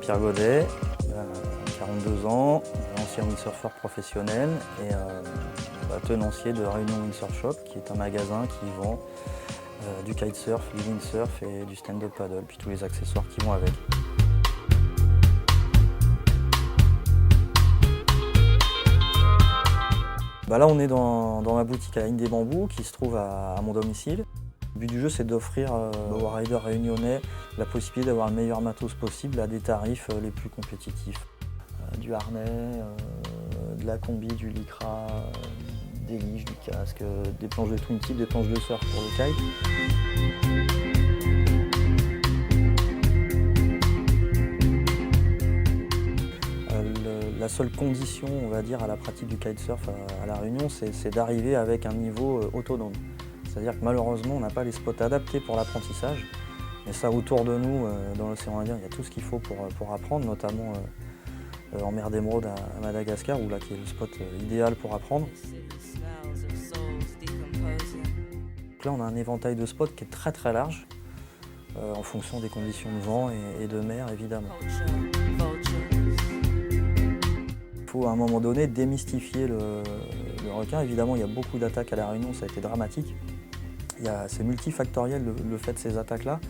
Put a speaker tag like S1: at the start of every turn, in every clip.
S1: Pierre Godet, 42 ans, ancien windsurfer professionnel et tenancier de Réunion Windsurf Shop, qui est un magasin qui vend du kitesurf, du windsurf et du stand-up paddle, puis tous les accessoires qui vont avec. Là, on est dans ma boutique à Ligne des Bambous, qui se trouve à mon domicile. Le but du jeu, c'est d'offrir aux riders réunionnais la possibilité d'avoir le meilleur matos possible à des tarifs les plus compétitifs. Du harnais, de la combi, du lycra, des liges, du casque, des planches de twin tip, des planches de surf pour le kite. La seule condition, on va dire, à la pratique du kitesurf à La Réunion, c'est d'arriver avec un niveau autonome. C'est-à-dire que malheureusement, on n'a pas les spots adaptés pour l'apprentissage. Mais ça, autour de nous, dans l'océan Indien, il y a tout ce qu'il faut pour apprendre, notamment en mer d'Émeraude à Madagascar, où là, qui est le spot idéal pour apprendre. Donc là, on a un éventail de spots qui est très très large, en fonction des conditions de vent et de mer, évidemment. Il faut à un moment donné démystifier le requin. Évidemment, il y a beaucoup d'attaques à La Réunion, ça a été dramatique. C'est multifactoriel le fait de ces attaques-là.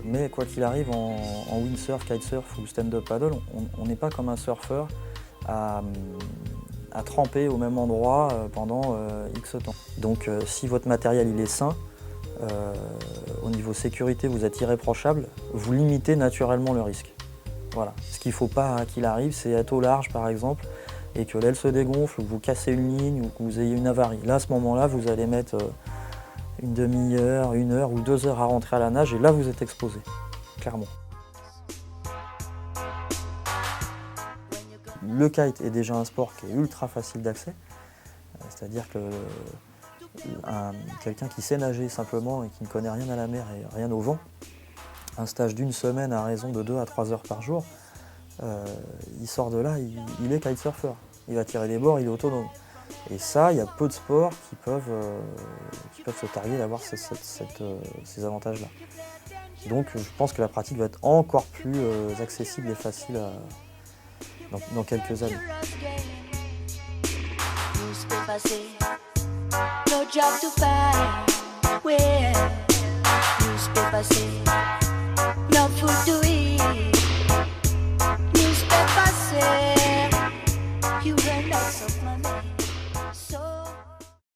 S1: Mais quoi qu'il arrive, en windsurf, kitesurf ou stand-up paddle, on n'est pas comme un surfeur à tremper au même endroit pendant X temps. Donc si votre matériel il est sain, au niveau sécurité vous êtes irréprochable, vous limitez naturellement le risque. Voilà. Ce qu'il ne faut pas qu'il arrive, c'est être au large par exemple, et que l'aile se dégonfle, ou que vous cassez une ligne, ou que vous ayez une avarie. Là, à ce moment-là, vous allez mettre une demi-heure, 1 heure ou 2 heures à rentrer à la nage, et là, vous êtes exposé, clairement. Le kite est déjà un sport qui est ultra facile d'accès, c'est-à-dire que quelqu'un qui sait nager simplement et qui ne connaît rien à la mer et rien au vent, un stage d'1 semaine à raison de 2 à 3 heures par jour, il sort de là, il est kitesurfer. Il va tirer des bords, il est autonome. Et ça, il y a peu de sports qui peuvent se targuer d'avoir ces avantages-là. Donc je pense que la pratique va être encore plus accessible et facile dans quelques années.
S2: No food to